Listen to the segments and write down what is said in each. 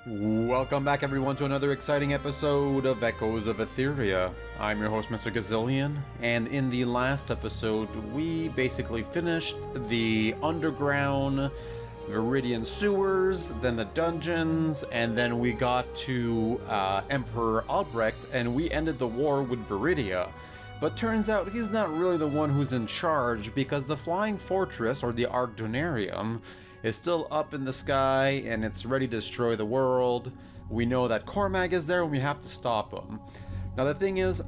Welcome back everyone to another exciting episode of Echoes of Aetheria. I'm your host Mr. Gazillion, and in the last episode we basically finished the underground Viridian sewers, then the dungeons, and then we got to Emperor Albrecht and we ended the war with Viridia. But turns out he's not really the one who's in charge, because the Flying Fortress, or the Arc Donarium, is still up in the sky and it's ready to destroy the world. We know that Kormag is there and we have to stop him. Now the thing is,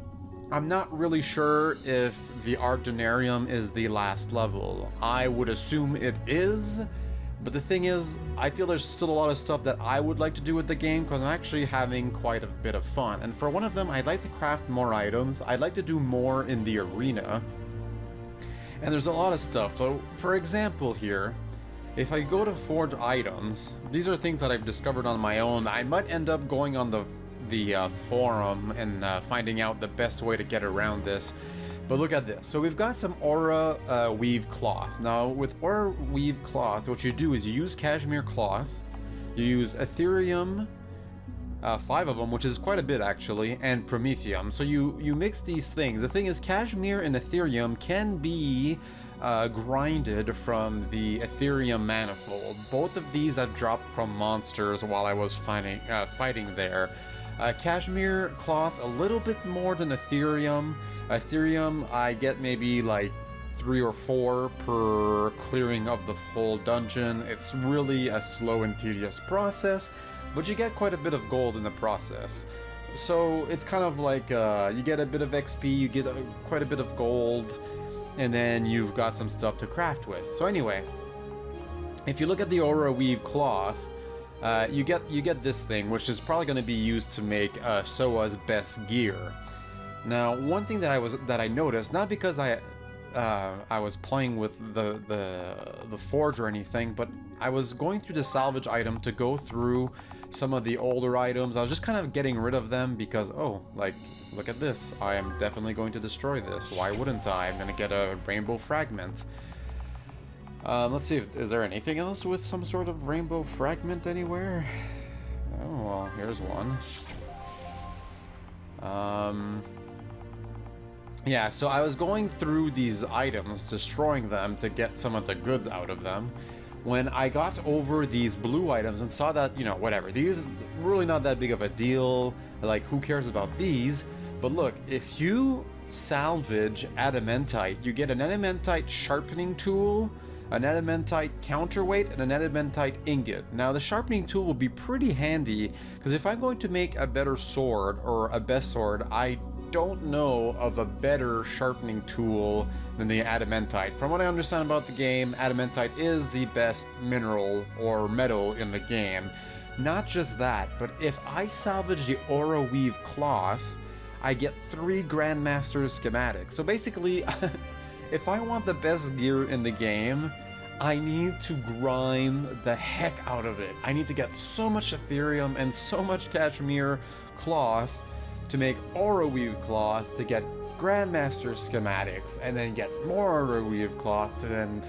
I'm not really sure if the Arc Donarium is the last level. I would assume it is, but the thing is, I feel there's still a lot of stuff that I would like to do with the game because I'm actually having quite a bit of fun. And for one of them, I'd like to craft more items. I'd like to do more in the arena. And there's a lot of stuff. So, for example here, if I go to forge items, these are things that I've discovered on my own. I might end up going on the forum and finding out the best way to get around this. But look at this. So we've got some aura weave cloth. Now with aura weave cloth, what you do is you use cashmere cloth, you use Aetherium, 5 of them, which is quite a bit actually, and Promethium. So you mix these things. The thing is, cashmere and Aetherium can be grinded from the Aetherium manifold. Both of these I've dropped from monsters while I was fighting there. Cashmere cloth a little bit more than Aetherium. Aetherium I get maybe like 3 or 4 per clearing of the whole dungeon. It's really a slow and tedious process, but you get quite a bit of gold in the process. So it's kind of like you get a bit of XP, you get quite a bit of gold, and then you've got some stuff to craft with. So anyway, if you look at the aura weave cloth, you get this thing, which is probably going to be used to make Soha's best gear. Now, one thing that I noticed, not because I was playing with the forge or anything, but I was going through the salvage item to go through some of the older items. I was just kind of getting rid of them because, oh, like, look at this. I am definitely going to destroy this. Why wouldn't I? I'm going to get a rainbow fragment. Let's see, is there anything else with some sort of rainbow fragment anywhere? Oh, well, here's one. Yeah, so I was going through these items, destroying them to get some of the goods out of them, when I got over these blue items and saw that, you know, whatever, these really not that big of a deal, like, who cares about these? But look, if you salvage adamantite, you get an adamantite sharpening tool, an adamantite counterweight, and an adamantite ingot. Now the sharpening tool will be pretty handy, because if I'm going to make a better sword, or a best sword, I don't know of a better sharpening tool than the adamantite. From what I understand about the game, adamantite is the best mineral or metal in the game. Not just that, but if I salvage the aura weave cloth, I get 3 Grandmaster schematics. So basically, if I want the best gear in the game, I need to grind the heck out of it. I need to get so much Aetherium and so much cashmere cloth to make aura weave cloth, to get Grandmaster schematics, and then get more aura weave cloth to then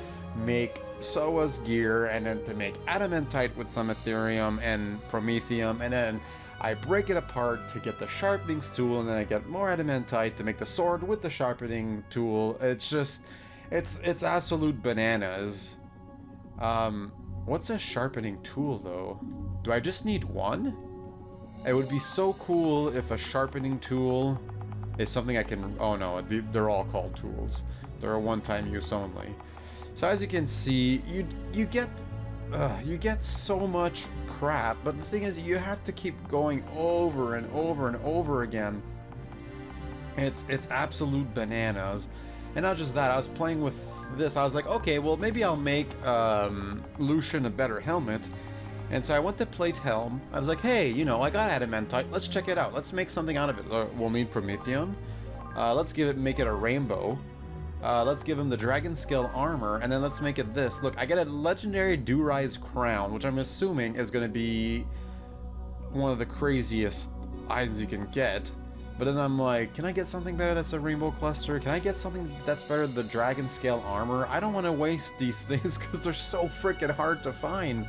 make Soha's gear, and then to make adamantite with some Aetherium and Promethium, and then I break it apart to get the sharpening tool, and then I get more adamantite to make the sword with the sharpening tool. It's just, it's absolute bananas. What's a sharpening tool though? Do I just need one? It would be so cool if a sharpening tool is something I can... Oh no, they're all called tools. They're a one-time use only. So as you can see, you get so much crap, but the thing is, you have to keep going over and over and over again. It's absolute bananas. And not just that, I was playing with this, I was like, okay, well maybe I'll make Lucian a better helmet. And so I went to plate helm. I was like, hey, you know, I got adamantite, let's check it out, let's make something out of it. We'll need Promethium, let's make it a rainbow. Let's give him the dragon scale armor, and then let's make it this. Look, I get a legendary Do-Rise crown, which I'm assuming is going to be one of the craziest items you can get. But then I'm like, can I get something better that's a rainbow cluster? Can I get something that's better than the dragon scale armor? I don't want to waste these things because they're so freaking hard to find.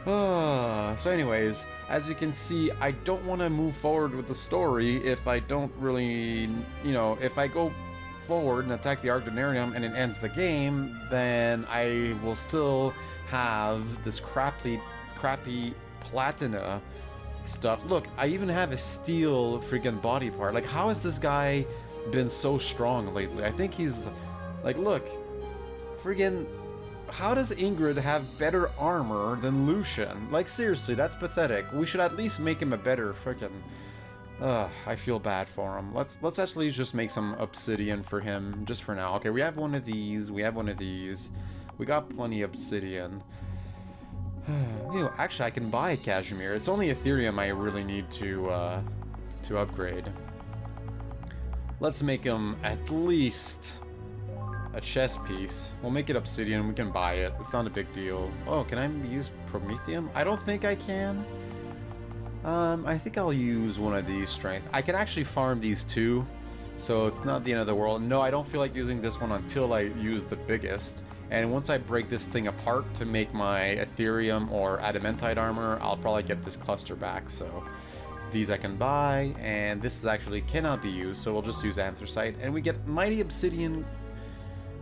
So anyways, as you can see, I don't want to move forward with the story if I don't really, if I go forward and attack the Arc Donarium and it ends the game, then I will still have this crappy platina stuff. Look, I even have a steel freaking body part. Like, how has this guy been so strong lately? I think he's, like, look, freaking... How does Ingrid have better armor than Lucian? Like, seriously, that's pathetic. We should at least make him a better freaking... I feel bad for him. Let's actually just make some obsidian for him, just for now. Okay, we have one of these, we have one of these. We got plenty of obsidian. Ew, actually, I can buy cashmere. It's only Aetherium I really need to upgrade. Let's make him at least... a chest piece. We'll make it obsidian, we can buy it. It's not a big deal. Oh, can I use promethium? I don't think I can. I think I'll use one of these strength. I can actually farm these two, so it's not the end of the world. No, I don't feel like using this one until I use the biggest. And once I break this thing apart to make my Aetherium or adamantite armor, I'll probably get this cluster back, so... These I can buy, and this is actually cannot be used, so we'll just use anthracite. And we get mighty obsidian...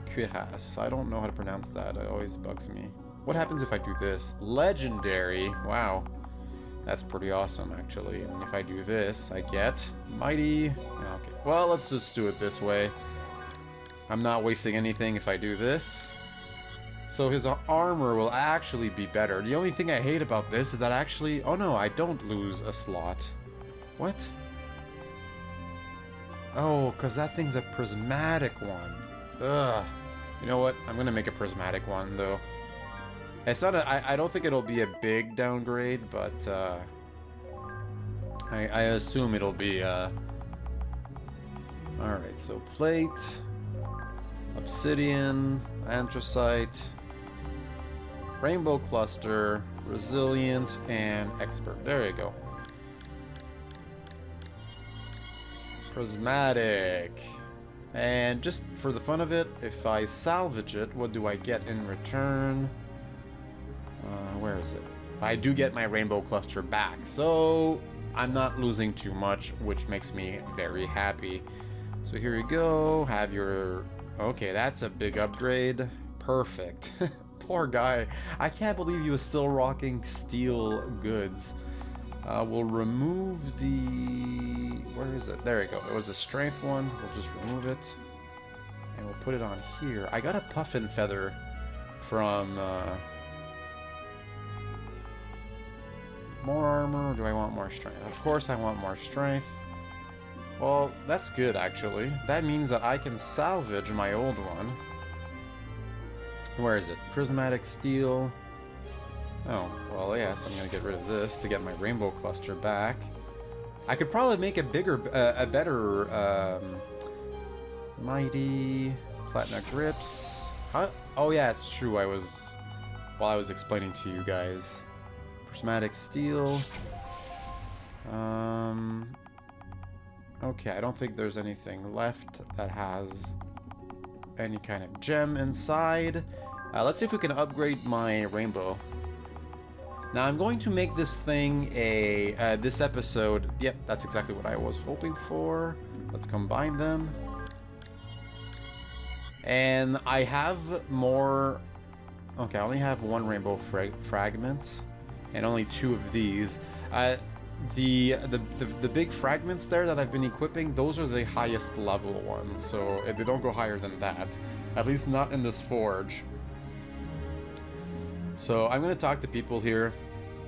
Cuirass. I don't know how to pronounce that. It always bugs me. What happens if I do this? Legendary. Wow. That's pretty awesome, actually. And if I do this, I get mighty... Okay. Well, let's just do it this way. I'm not wasting anything if I do this. So his armor will actually be better. The only thing I hate about this is that actually... Oh no, I don't lose a slot. What? Oh, because that thing's a prismatic one. Ugh. You know what? I'm gonna make a prismatic one, though. It's not I don't think it'll be a big downgrade, but, I assume it'll be, Alright, so plate, obsidian, anthracite, rainbow cluster, resilient, and expert. There you go. Prismatic. And just for the fun of it, if I salvage it, what do I get in return? Where is it? I do get my rainbow cluster back, so I'm not losing too much, which makes me very happy. So here you go, have your... Okay, that's a big upgrade. Perfect. Poor guy. I can't believe he was still rocking steel goods. We'll remove the... Where is it? There you go. It was a strength one. We'll just remove it. And we'll put it on here. I got a puffin feather from... More armor, or do I want more strength? Of course I want more strength. Well, that's good, actually. That means that I can salvage my old one. Where is it? Prismatic steel... Oh, well, yeah, so I'm gonna get rid of this to get my rainbow cluster back. I could probably make a bigger, a better, mighty platinum grips. Oh yeah, it's true, while I was explaining to you guys. Prismatic steel. Okay, I don't think there's anything left that has any kind of gem inside. Let's see if we can upgrade my rainbow. Now I'm going to make this thing this episode, yep, that's exactly what I was hoping for. Let's combine them. And I have more, okay, I only have one rainbow fragment and only 2 of these. The big fragments there that I've been equipping, those are the highest level ones, so they don't go higher than that. At least not in this forge. So I'm going to talk to people here.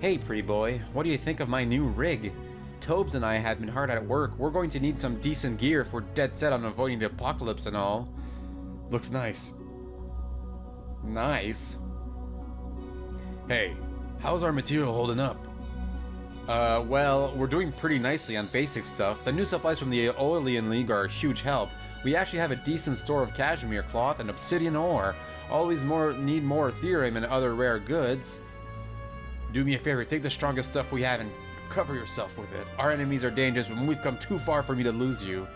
Hey, pre-boy, what do you think of my new rig? Tobes and I have been hard at work. We're going to need some decent gear if we're dead set on avoiding the apocalypse and all. Looks nice. Nice? Hey, how's our material holding up? Well, we're doing pretty nicely on basic stuff. The new supplies from the Aeolian League are a huge help. We actually have a decent store of cashmere cloth and obsidian ore. Always need more Aetherium and other rare goods. Do me a favor, take the strongest stuff we have and cover yourself with it. Our enemies are dangerous, but we've come too far for me to lose you.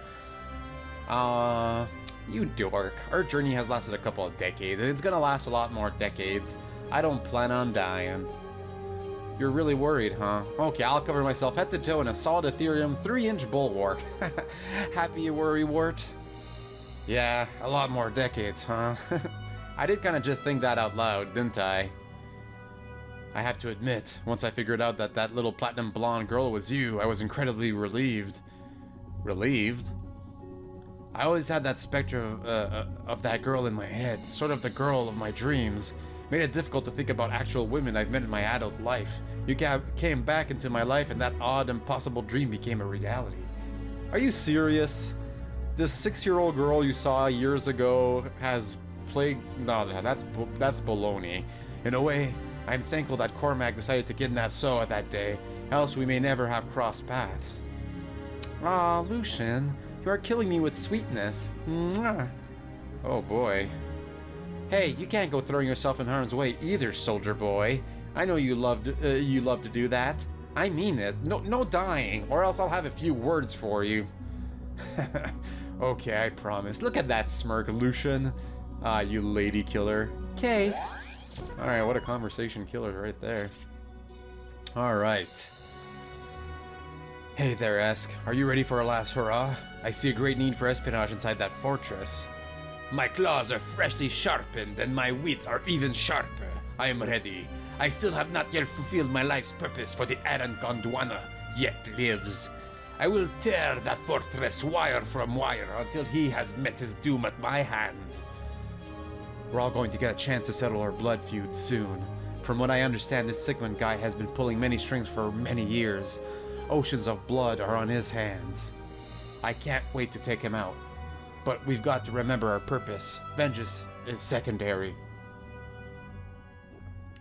You dork. Our journey has lasted a couple of decades, and it's gonna last a lot more decades. I don't plan on dying. You're really worried, huh? Okay, I'll cover myself head to toe in a solid Aetherium 3-inch bulwark. Happy you worry, Wart? Yeah, a lot more decades, huh? I did kind of just think that out loud, didn't I? I have to admit, once I figured out that that little platinum blonde girl was you, I was incredibly relieved. Relieved? I always had that specter of that girl in my head, sort of the girl of my dreams. Made it difficult to think about actual women I've met in my adult life. You came back into my life and that odd, impossible dream became a reality. Are you serious? This 6-year-old girl you saw years ago has plague... No, that's baloney. In a way, I'm thankful that Kormag decided to kidnap Soha that day, else we may never have crossed paths. Aw, Lucian, you are killing me with sweetness. Mwah. Oh boy. Hey, you can't go throwing yourself in harm's way either, soldier boy. I know you love to do that. I mean it. No dying, or else I'll have a few words for you. Okay, I promise. Look at that smirk, Lucian. Ah, you lady killer. Okay. Alright, what a conversation killer right there. Alright. Hey there, Esk. Are you ready for a last hurrah? I see a great need for espionage inside that fortress. My claws are freshly sharpened, and my wits are even sharper. I am ready. I still have not yet fulfilled my life's purpose, for the errant Gondwana yet lives. I will tear that fortress wire from wire until he has met his doom at my hand. We're all going to get a chance to settle our blood feud soon. From what I understand, this Sigmund guy has been pulling many strings for many years. Oceans of blood are on his hands. I can't wait to take him out. But we've got to remember our purpose. Vengeance is secondary.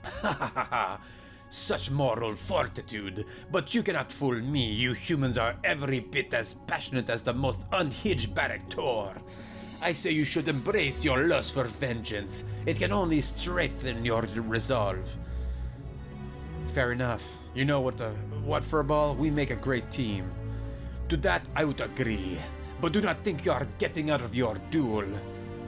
Ha ha ha ha! Such moral fortitude, but you cannot fool me. You humans are every bit as passionate as the most unhinged barrack-tor. I say you should embrace your lust for vengeance. It can only strengthen your resolve. Fair enough. You know what for a ball? We make a great team. To that I would agree. But do not think you are getting out of your duel.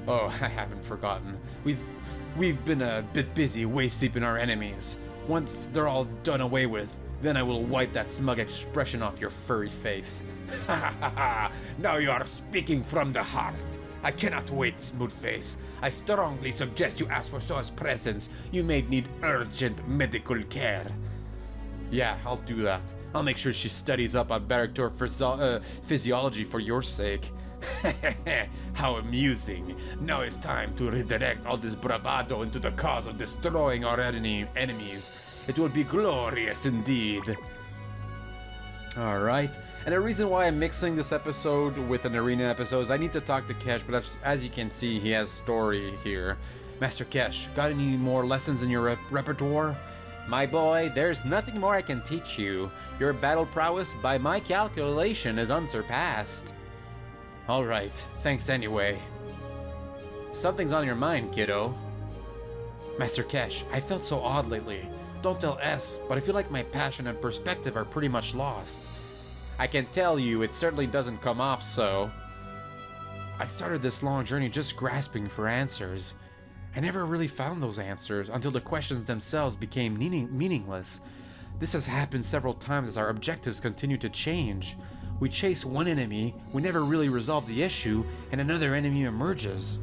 Oh, I haven't forgotten. We've been a bit busy waist-deep in our enemies. Once they're all done away with, then I will wipe that smug expression off your furry face. Ha ha ha ha! Now you are speaking from the heart. I cannot wait, Smoothface. I strongly suggest you ask for Soha's presence. You may need urgent medical care. Yeah, I'll do that. I'll make sure she studies up on barrack-tor physiology for your sake. How amusing. Now it's time to redirect all this bravado into the cause of destroying our enemies. It will be glorious indeed. Alright, and the reason why I'm mixing this episode with an arena episode is I need to talk to Kesh, but as you can see, he has story here. Master Kesh, got any more lessons in your repertoire? My boy, there's nothing more I can teach you. Your battle prowess, by my calculation, is unsurpassed. Alright, thanks anyway. Something's on your mind, kiddo. Master Kesh, I felt so odd lately. Don't tell S, but I feel like my passion and perspective are pretty much lost. I can tell you, it certainly doesn't come off so. I started this long journey just grasping for answers. I never really found those answers until the questions themselves became meaningless. This has happened several times as our objectives continue to change. We chase one enemy, we never really resolve the issue, and another enemy emerges.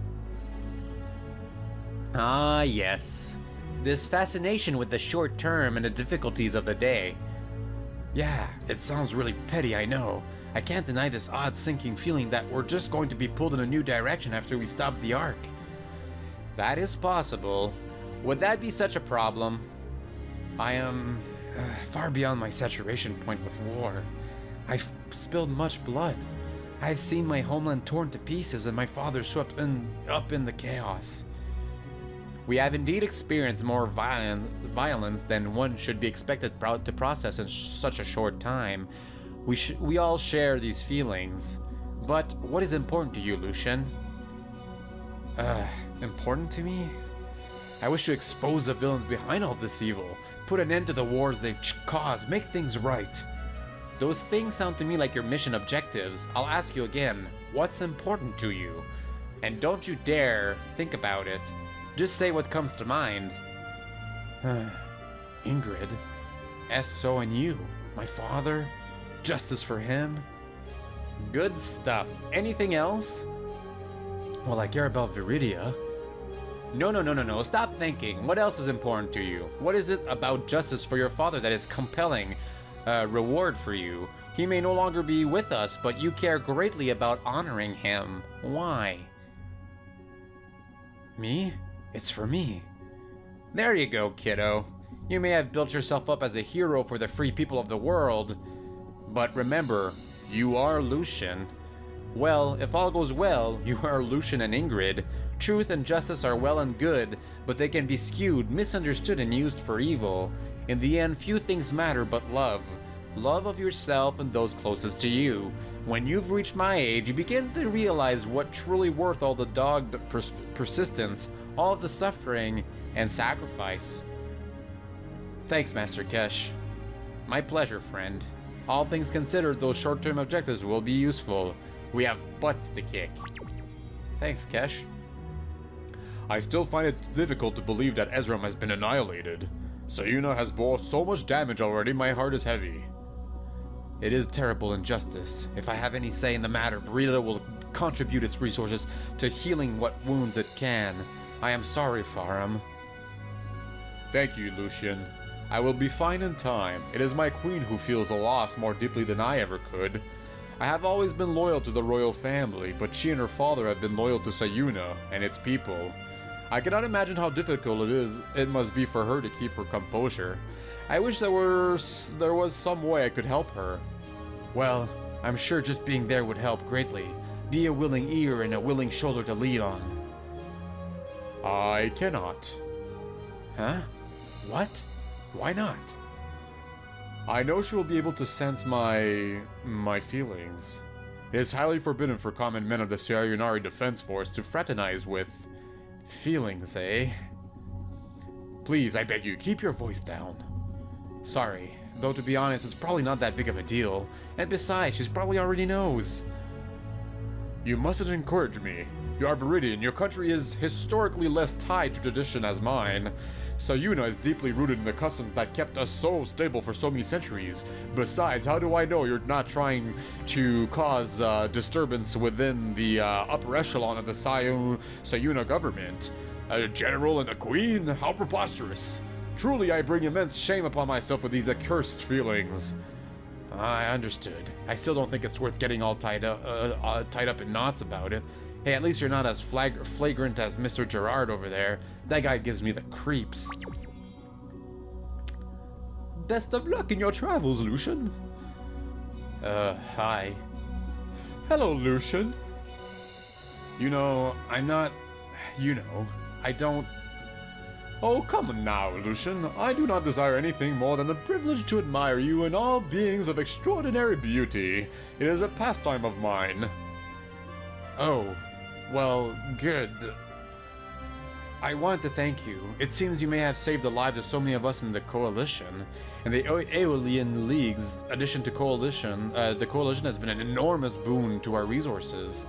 Ah, yes. This fascination with the short term and the difficulties of the day. Yeah, it sounds really petty, I know. I can't deny this odd sinking feeling that we're just going to be pulled in a new direction after we stop the Arc. That is possible. Would that be such a problem? I am far beyond my saturation point with war. I've spilled much blood. I've seen my homeland torn to pieces and my father swept up in the chaos. We have indeed experienced more violence than one should be expected to process in such a short time. We all share these feelings. But what is important to you, Lucian? Important to me? I wish to expose the villains behind all this evil, put an end to the wars they've caused, make things right. Those things sound to me like your mission objectives. I'll ask you again, what's important to you? And don't you dare think about it. Just say what comes to mind. Ingrid. asked so and you. My father? Justice for him? Good stuff. Anything else? Well, I care about Viridia. No. Stop thinking. What else is important to you? What is it about justice for your father that is compelling reward for you? He may no longer be with us, but you care greatly about honoring him. Why? Me? It's for me. There you go, kiddo. You may have built yourself up as a hero for the free people of the world, but remember, you are Lucian. Well, if all goes well, you are Lucian and Ingrid. Truth and justice are well and good, but they can be skewed, misunderstood, and used for evil. In the end, few things matter but love. Love of yourself and those closest to you. When you've reached my age, you begin to realize what truly worth all the dogged persistence, all of the suffering and sacrifice. Thanks, Master Kesh. My pleasure, friend. All things considered, those short-term objectives will be useful. We have butts to kick. Thanks, Kesh. I still find it difficult to believe that Ezram has been annihilated. Sayuna has bore so much damage already, my heart is heavy. It is terrible injustice. If I have any say in the matter, Viridia will contribute its resources to healing what wounds it can. I am sorry, Farum. Thank you, Lucian. I will be fine in time. It is my queen who feels the loss more deeply than I ever could. I have always been loyal to the royal family, but she and her father have been loyal to Sayuna and its people. I cannot imagine how difficult it must be for her to keep her composure. I wish there was some way I could help her. Well, I'm sure just being there would help greatly. Be a willing ear and a willing shoulder to lean on. I cannot. Huh? What? Why not? I know she will be able to sense my feelings. It is highly forbidden for common men of the Sayunari Defense Force to fraternize with feelings, eh? Please, I beg you, keep your voice down. Sorry, though to be honest, it's probably not that big of a deal. And besides, she probably already knows. You mustn't encourage me. You are Viridian. Your country is historically less tied to tradition as mine. Sayuna is deeply rooted in the customs that kept us so stable for so many centuries. Besides, how do I know you're not trying to cause disturbance within the upper echelon of the Sayuna government? A general and a queen? How preposterous. Truly, I bring immense shame upon myself with these accursed feelings. I understood. I still don't think it's worth getting all tied up in knots about it. Hey, at least you're not as flagrant as Mr. Gerard over there. That guy gives me the creeps. Best of luck in your travels, Lucian. Hi. Hello, Lucian. I don't... Oh, come on now, Lucian. I do not desire anything more than the privilege to admire you and all beings of extraordinary beauty. It is a pastime of mine. Oh, well, good. I wanted to thank you. It seems you may have saved the lives of so many of us in the Coalition. And the Aeolian League's addition to Coalition, the Coalition has been an enormous boon to our resources.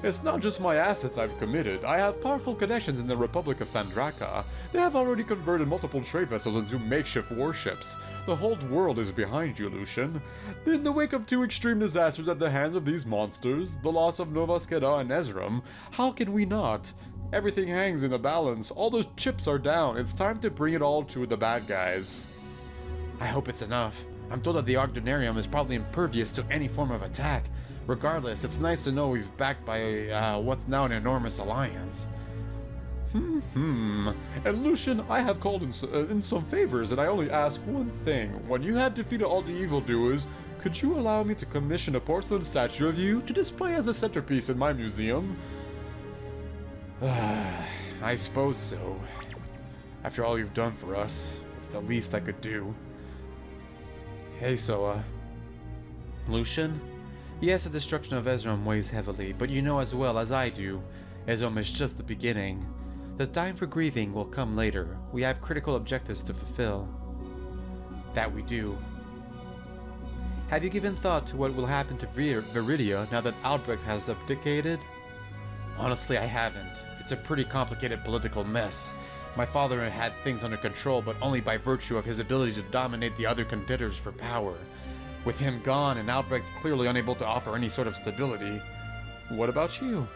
It's not just my assets I've committed. I have powerful connections in the Republic of Sandraka. They have already converted multiple trade vessels into makeshift warships. The whole world is behind you, Lucian. In the wake of two extreme disasters at the hands of these monsters, the loss of Nova Skeda and Ezram, how can we not? Everything hangs in the balance. All the chips are down. It's time to bring it all to the bad guys. I hope it's enough. I'm told that the Arc Donarium is probably impervious to any form of attack. Regardless, it's nice to know we've backed by what's now an enormous alliance. And Lucian, I have called in some favors, and I only ask one thing. When you have defeated all the evildoers, could you allow me to commission a porcelain statue of you to display as a centerpiece in my museum? I suppose so. After all you've done for us, it's the least I could do. Hey, Soha. Lucian? Yes, the destruction of Ezram weighs heavily, but you know as well as I do, Ezram is just the beginning. The time for grieving will come later. We have critical objectives to fulfill. That we do. Have you given thought to what will happen to Viridia now that Albrecht has abdicated? Honestly, I haven't. It's a pretty complicated political mess. My father had things under control, but only by virtue of his ability to dominate the other contenders for power. With him gone and Albrecht clearly unable to offer any sort of stability. What about you?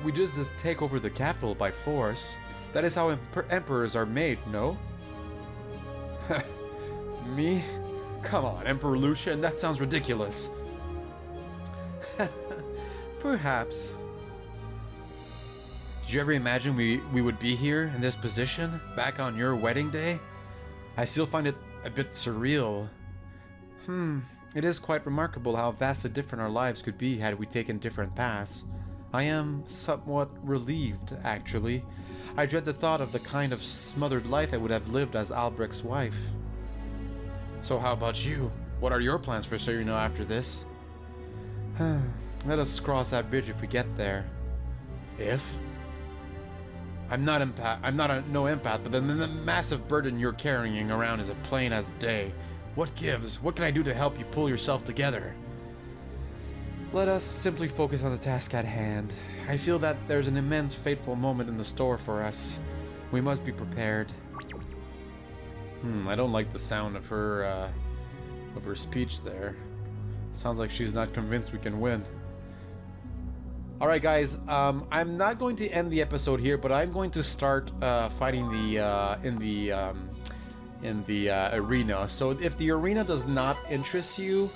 We just take over the capital by force. That is how emperors are made, no? Me? Come on, Emperor Lucian, that sounds ridiculous. Perhaps. Did you ever imagine we would be here in this position, back on your wedding day? I still find it a bit surreal. It is quite remarkable how vastly different our lives could be had we taken different paths. I am somewhat relieved, actually. I dread the thought of the kind of smothered life I would have lived as Albrecht's wife. So how about you? What are your plans for Serena after this? Let us cross that bridge if we get there. If? I'm not no empath, but then the massive burden you're carrying around is as plain as day. What gives? What can I do to help you pull yourself together? Let us simply focus on the task at hand. I feel that there's an immense fateful moment in the store for us. We must be prepared. I don't like the sound of her speech there. Sounds like she's not convinced we can win. Alright guys, I'm not going to end the episode here, but I'm going to start fighting in the arena. So if the arena does not interest you,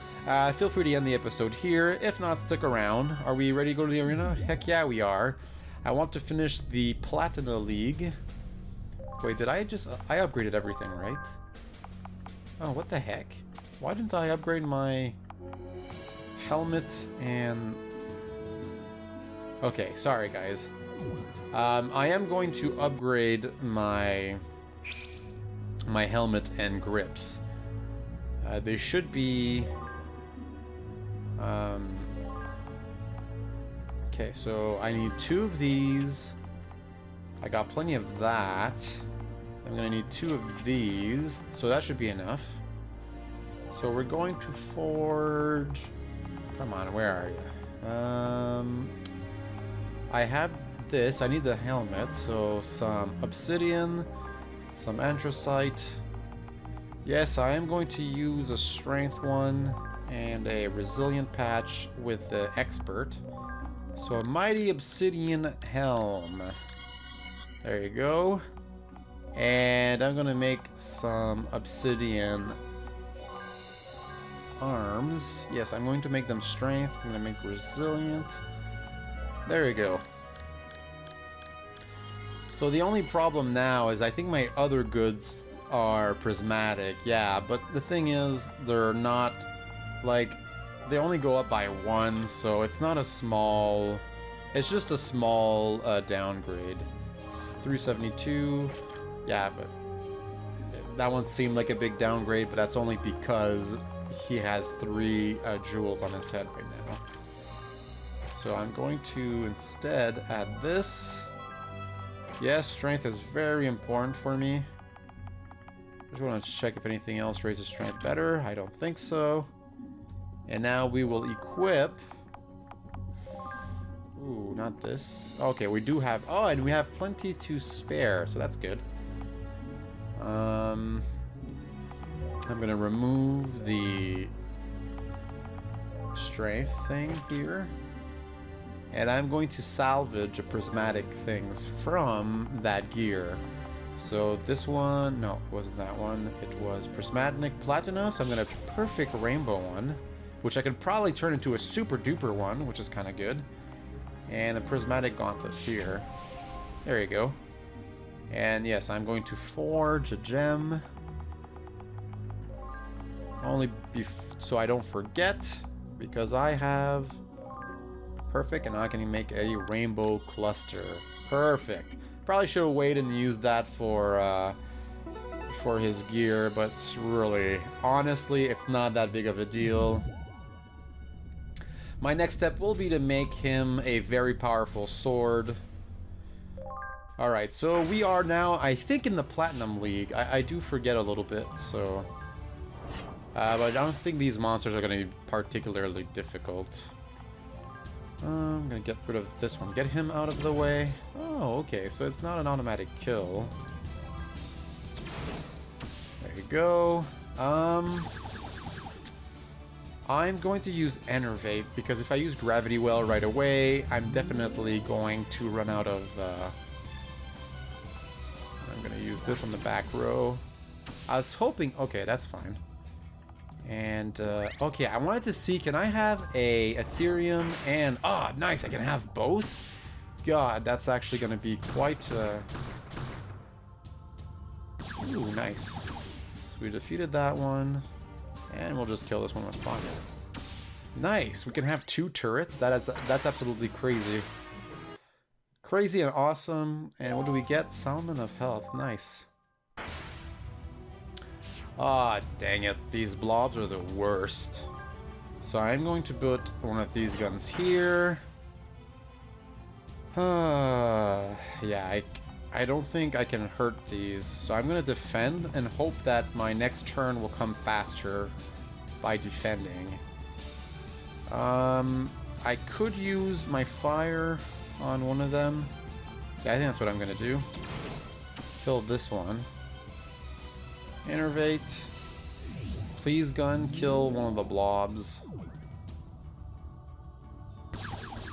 feel free to end the episode here. If not, stick around. Are we ready to go to the arena? Heck yeah, we are. I want to finish the Platina League. Wait, did I upgraded everything, right? Oh, what the heck? Why didn't I upgrade my helmet and... Okay, sorry guys. I am going to upgrade my helmet and grips. They should be... Okay, so I need 2 of these. I got plenty of that. I'm gonna need 2 of these, so that should be enough. So we're going to forge... Come on, where are you? I have this. I need the helmet, so some obsidian, some anthracite. Yes, I am going to use a strength one and a resilient patch with the expert. So a mighty obsidian helm. There you go. And I'm gonna make some obsidian arms. Yes, I'm going to make them strength. I'm gonna make resilient. There we go. So the only problem now is I think my other goods are prismatic. Yeah, but the thing is they're not, like, they only go up by 1, so it's not a small, it's just a small downgrade. It's 372. Yeah, but that one seemed like a big downgrade, but that's only because he has 3 jewels on his head right now. So I'm going to instead add this. Yes, strength is very important for me. Just want to check if anything else raises strength better. I don't think so. And now we will equip... Ooh, not this. Okay, we do have... Oh, and we have plenty to spare, so that's good. I'm gonna remove the strength thing here. And I'm going to salvage prismatic things from that gear. So this one, no, it wasn't that one. It was prismatic platina, so I'm gonna perfect rainbow one, which I could probably turn into a super duper one, which is kind of good. And a prismatic gauntlet here. There you go. And yes, I'm going to forge a gem. Only so I don't forget, because I have perfect, and now I can make a rainbow cluster. Perfect. Probably should have waited and used that for his gear, but it's really, honestly, it's not that big of a deal. My next step will be to make him a very powerful sword. Alright, so we are now, I think, in the Platinum League. I do forget a little bit, so... but I don't think these monsters are going to be particularly difficult. I'm gonna get rid of this one. Get him out of the way. Oh, okay, so it's not an automatic kill. There you go. I'm going to use Enervate, because if I use Gravity Well right away, I'm definitely going to run out of... I'm going to use this on the back row. I was hoping... Okay, that's fine. And, okay, I wanted to see, can I have a Aetherium and... Ah, nice, I can have both? God, that's actually going to be quite... Ooh, nice. So we defeated that one. And we'll just kill this one with fire. Nice! We can have 2 turrets? That's absolutely crazy. Crazy and awesome. And what do we get? Salmon of Health. Nice. Ah, dang it. These blobs are the worst. So I'm going to put one of these guns here. Yeah, I don't think I can hurt these, so I'm going to defend and hope that my next turn will come faster by defending. I could use my fire on one of them. Yeah, I think that's what I'm going to do. Kill this one. Innervate. Please, gun, kill one of the blobs.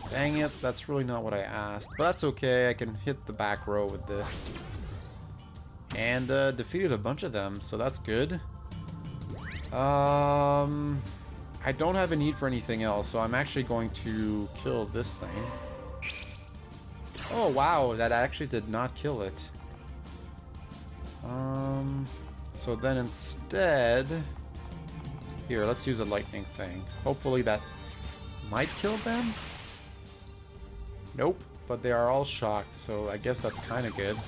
Dang it, that's really not what I asked. But that's okay, I can hit the back row with this. And defeated a bunch of them, so that's good. I don't have a need for anything else, so I'm actually going to kill this thing. Oh wow, that actually did not kill it. So then instead... Here, let's use a lightning thing. Hopefully that might kill them? Nope, but they are all shocked, so I guess that's kind of good.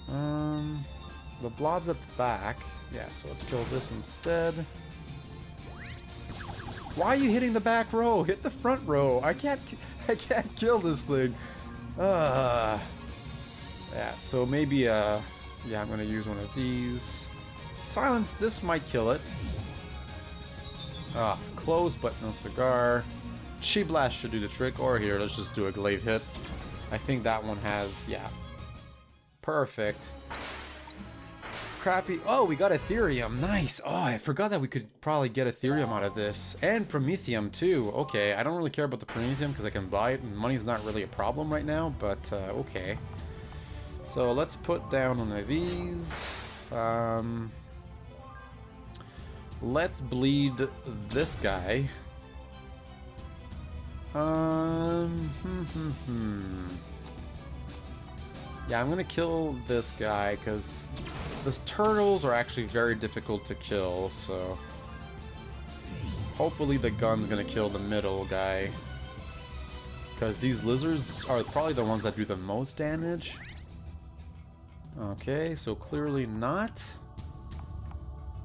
The blobs at the back. Yeah, so let's kill this instead. Why are you hitting the back row? Hit the front row. I can't kill this thing. Yeah, so maybe yeah, I'm gonna use one of these. Silence, this might kill it. Close but no cigar. Chi Blast should do the trick, or here, let's just do a glaive hit. I think that one has, yeah. Perfect. Crappy. Oh, we got Aetherium. Nice. Oh, I forgot that we could probably get Aetherium out of this. And Promethium, too. Okay, I don't really care about the Promethium because I can buy it, and money's not really a problem right now, but okay. So let's put down one of these. Let's bleed this guy. Yeah, I'm gonna kill this guy because the turtles are actually very difficult to kill, so hopefully the gun's gonna kill the middle guy, because these lizards are probably the ones that do the most damage. Okay, so clearly not.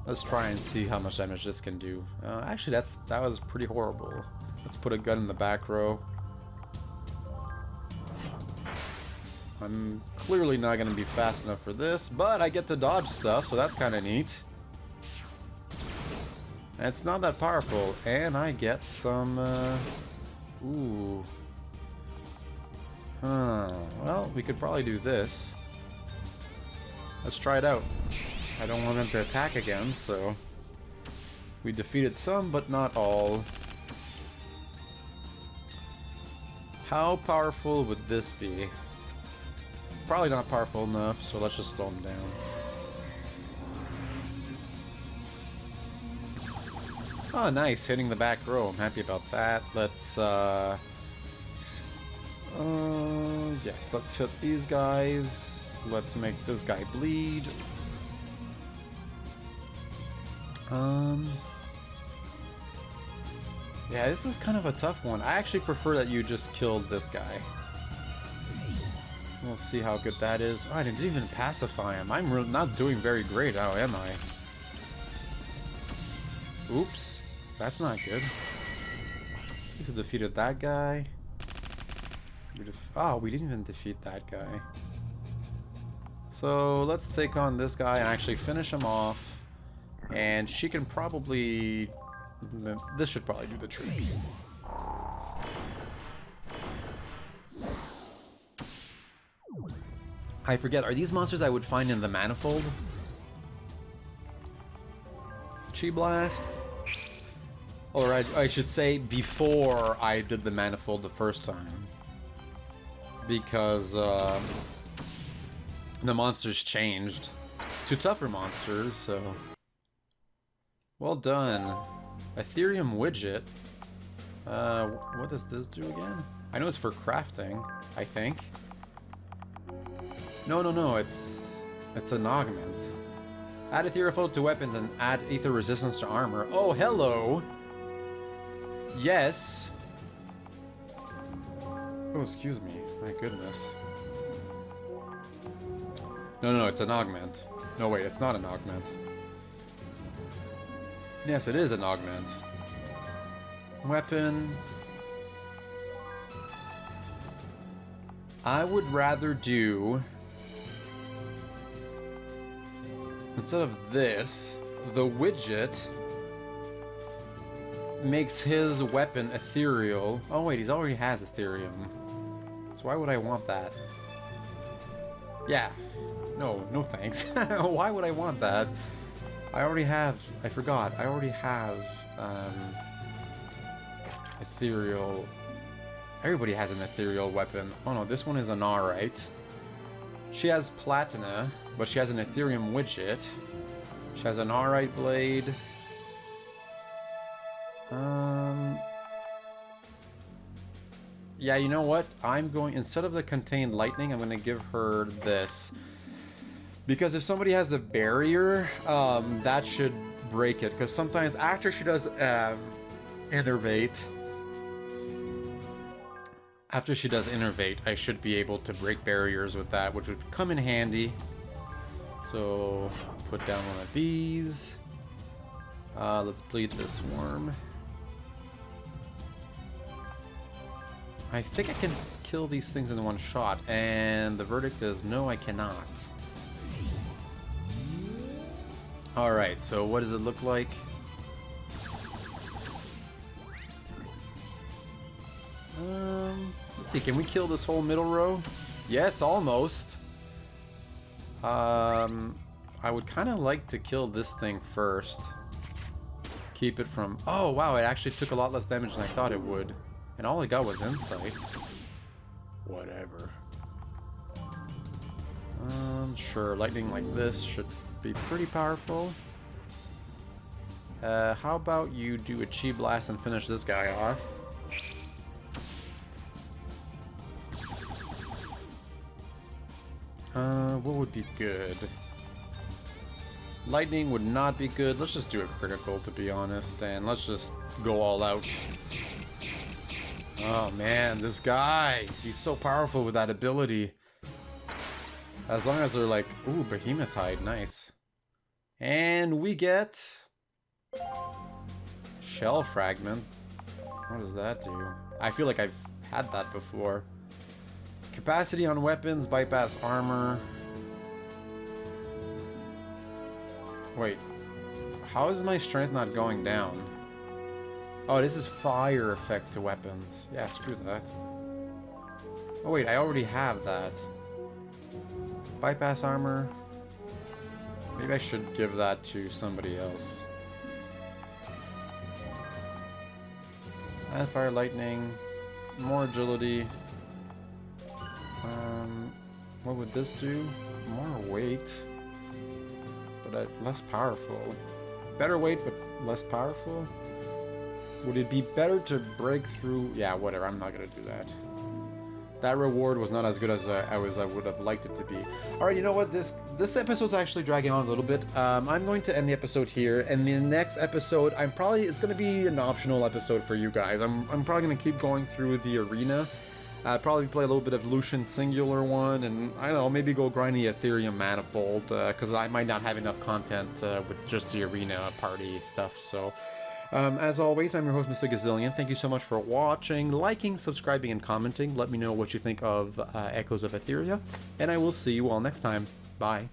Let's try and see how much damage this can do. Actually, that was pretty horrible. Let's put a gun in the back row. I'm clearly not going to be fast enough for this, but I get to dodge stuff, so that's kind of neat. And it's not that powerful, and I get some, ooh. Well, we could probably do this. Let's try it out. I don't want them to attack again, so... We defeated some, but not all. How powerful would this be? Probably not powerful enough, so let's just slow him down. Oh, nice, hitting the back row. I'm happy about that. Let's, yes, let's hit these guys. Let's make this guy bleed. Yeah, this is kind of a tough one. I actually prefer that you just killed this guy. We'll see how good that is. Oh, I didn't even pacify him. I'm not doing very great, how am I? Oops. That's not good. We defeated that guy. Oh, we didn't even defeat that guy. So let's take on this guy and actually finish him off. And she can probably... This should probably do the trick. I forget, are these monsters I would find in the manifold? Chi Blast? Or I should say before I did the manifold the first time. Because the monsters changed to tougher monsters, so... Well done. Ethereum widget. What does this do again? I know it's for crafting, I think. No, it's an augment. Add Aetheria float to weapons and add ether resistance to armor. Oh, hello! Yes! Oh, excuse me. My goodness. No, it's an augment. No, wait, it's not an augment. Yes, it is an augment. Weapon. I would rather do... Instead of this, the widget makes his weapon ethereal. Oh wait, he already has Ethereum. So why would I want that? Yeah. No thanks. Why would I want that? I already have... I forgot. I already have ethereal... Everybody has an ethereal weapon. Oh no, this one is an alright. She has Platina, but she has an Ethereum widget. She has an alright blade. Yeah, you know what? I'm going... Instead of the contained lightning, I'm going to give her this. Because if somebody has a barrier, that should break it. Because sometimes after she does Innervate... After she does Innervate, I should be able to break barriers with that, which would come in handy. So, put down one of these. Let's bleed this worm. I think I can kill these things in one shot, and the verdict is no, I cannot. Alright, so what does it look like? Let's see, can we kill this whole middle row? Yes, almost. I would kind of like to kill this thing first. Keep it from... Oh, wow, it actually took a lot less damage than I thought it would. And all I got was insight. Whatever. Sure, lightning like this should be pretty powerful. How about you do a Chi Blast and finish this guy off? What would be good? Lightning would not be good. Let's just do a critical, to be honest, and let's just go all out. Oh man, this guy! He's so powerful with that ability. As long as they're like, ooh, Behemoth Hide, nice. And we get... Shell Fragment. What does that do? I feel like I've had that before. Capacity on weapons, bypass armor. Wait, how is my strength not going down? Oh, this is fire effect to weapons. Yeah, screw that. Oh wait, I already have that. Bypass armor. Maybe I should give that to somebody else. Add fire, lightning, more agility. What would this do? More weight, but less powerful. Better weight, but less powerful? Would it be better to break through? Yeah, whatever, I'm not gonna do that. That reward was not as good as I would have liked it to be. Alright, you know what? This episode's actually dragging on a little bit. I'm going to end the episode here, and the next episode, it's gonna be an optional episode for you guys. I'm probably gonna keep going through the arena. Probably play a little bit of Lucian Singular one, and I don't know, maybe go grind the Ethereum Manifold, because I might not have enough content with just the arena party stuff, so... as always, I'm your host, Mr. Gazillion. Thank you so much for watching, liking, subscribing, and commenting. Let me know what you think of Echoes of Aetheria, and I will see you all next time. Bye.